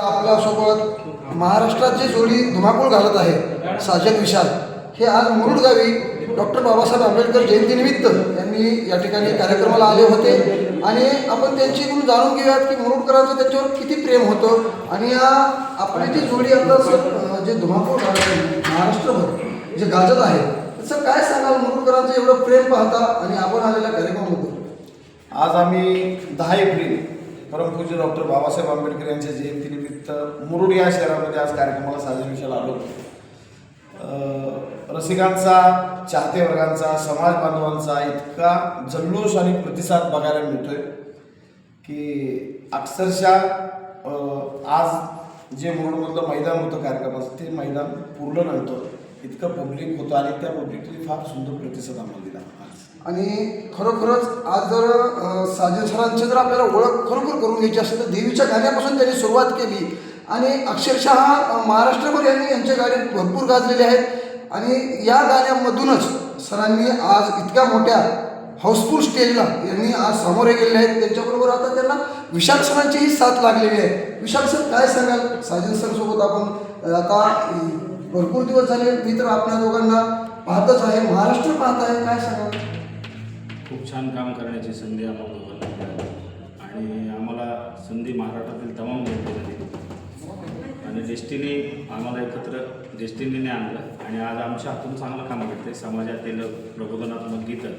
आपल्यासोबत महाराष्ट्रात जे जोडी धुमाकूळ घालत आहे साजन विशाल हे आज मुरुड गावी डॉक्टर बाबासाहेब आंबेडकर जयंतीनिमित्त यांनी या ठिकाणी कार्यक्रमाला आले होते आणि आपण त्यांच्याकडून जाणून घेऊयात की मुरुडकरांचं त्यांच्यावर किती प्रेम होतं आणि आपली जी जोडी आता जे धुमाकूळ घालत आहे महाराष्ट्रभर जे गाजत आहे त्याचं काय सांगाल मुरुडकरांचं एवढं प्रेम पाहता आणि आपण आलेल्या कार्यक्रमाबद्दल. आज आम्ही 10 एप्रिल परमपूज्य डॉक्टर बाबासाहेब आंबेडकर यांच्या जयंतीनिमित्त मुरुड या शहरामध्ये आज कार्यक्रमाला साजरी विषयाला आलो. रसिकांचा, चाहते वर्गांचा, समाज बांधवांचा इतका जल्लोष आणि प्रतिसाद बघायला मिळतोय की अक्षरशः आज जे मुरुडमधलं मैदान होतं कार्यक्रमाचं ते मैदान पूर्ण नव्हतं, इतकं पब्लिक होतं आणि त्या पब्लिकने फार सुंदर प्रतिसाद आम्हाला दिला. आणि खरोखरच आज जर साजन सरांची जर आपल्याला ओळख खरोखर करून घ्यायची असेल तर देवीच्या गाण्यापासून त्यांनी सुरुवात केली आणि अक्षरशः महाराष्ट्रभर यांच्या गाणे भरपूर गाजलेले आहेत आणि या गाण्यामधूनच सरांनी आज इतक्या मोठ्या हाऊसफुल स्टेजला यांनी आज सामोरे गेलेले आहेत. त्यांच्याबरोबर आता त्यांना विशाल सरांचीही साथ लागलेली आहे. विशाल सर काय सांगाल, साजन सर सोबत आपण आता भरपूर दिवस झाले, मी तर आपल्या दोघांना पाहतच आहे, महाराष्ट्र पाहत आहे, काय सांगाल. खूप छान काम करण्याची संधी आम्हाला दोघांना मिळाली आणि आम्हाला संधी महाराष्ट्रातील तमाम जनतेला दिली आणि डेस्टिनी आम्हाला एकत्र डेस्टिनीने आणलं आणि आज आमच्या हातून चांगलं काम करते. समाजातील प्रबोधनात्मक गीतं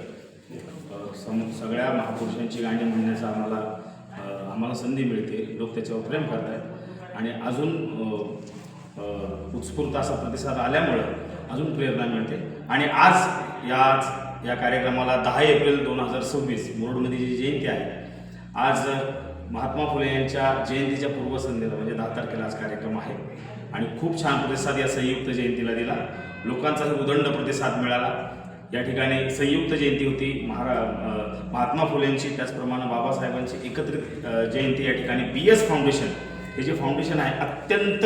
सगळ्या महापुरुषांची गाणी म्हणण्याचा आम्हाला संधी मिळते. लोक त्याच्यावर प्रेम करत आहेत आणि अजून उत्स्फूर्त असा प्रतिसाद आल्यामुळं अजून प्रेरणा मिळते आणि आज या कार्यक्रमाला 10 एप्रिल 2026 मुरुडमध्ये जी जयंती आहे, आज महात्मा फुले यांच्या जयंतीच्या पूर्वसंध्येला म्हणजे 10 तारखेला आज कार्यक्रम आहे आणि खूप छान प्रतिसाद या संयुक्त जयंतीला दिला. लोकांचाही उदंड प्रतिसाद मिळाला. या ठिकाणी संयुक्त जयंती होती महात्मा फुलेंची, त्याचप्रमाणे बाबासाहेबांची एकत्रित जयंती. या ठिकाणी BS फाउंडेशन हे जे फाउंडेशन आहे अत्यंत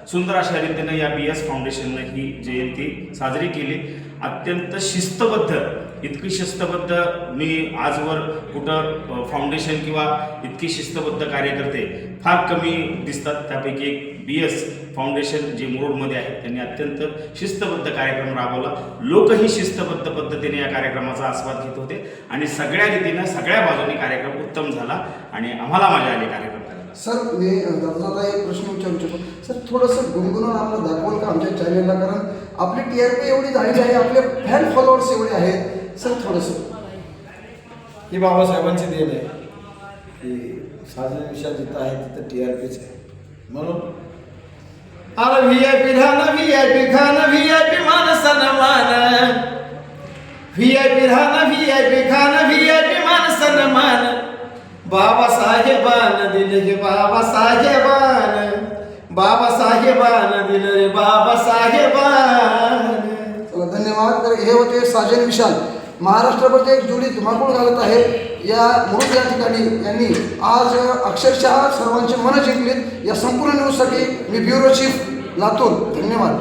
सुंदर अशा रीतीनं या BS फाउंडेशननं ही जयंती साजरी केली. अत्यंत शिस्तबद्ध, इतकी शिस्तबद्ध मी आजवर कुठं फाउंडेशन किंवा इतकी शिस्तबद्ध कार्यकर्ते फार कमी दिसतात. त्यापैकी एक BS फाउंडेशन जे मुरुडमध्ये आहे त्यांनी अत्यंत शिस्तबद्ध कार्यक्रम राबवला. लोकही शिस्तबद्ध पद्धतीने या कार्यक्रमाचा आस्वाद घेत होते आणि सगळ्या रीतीनं सगळ्या बाजूने कार्यक्रम उत्तम झाला आणि आम्हाला मजा आली कार्यक्रम करायला. सर मी दादा एक प्रश्न विचारू इच्छितो. सर थोडंसं गुणगुणून आम्हाला दाखवाल का आमच्या चॅनलला, कारण आपली TRP एवढी झालेली आहे, आपले फॅन फॉलोअर्स एवढे आहेत. सर थोडंसं ही बाबासाहेबांची देण आहे की साजन विशाल जिथं आहे तिथं TRPच आहे. म्हणून अरे VIP राहणं, VIP खाणं, VIP मान सन्मान, VIP राहणं, VIP खाणं, VIP मान सन्मान, बाबासाहेबान दिले हे बाबासाहेबान, बाबासाहेबान दिले रे बाबासाहेबान. चला धन्यवाद. तर हे होते साजन विशाल, महाराष्ट्राभर एक जोडी धुमाकूळ घालत आहे या मुरुड या ठिकाणी. यांनी आज अक्षरशः सर्वांचे मन जिंकलीत. या संपूर्ण न्यूजसाठी मी ब्युरो चीफ लातूर. धन्यवाद.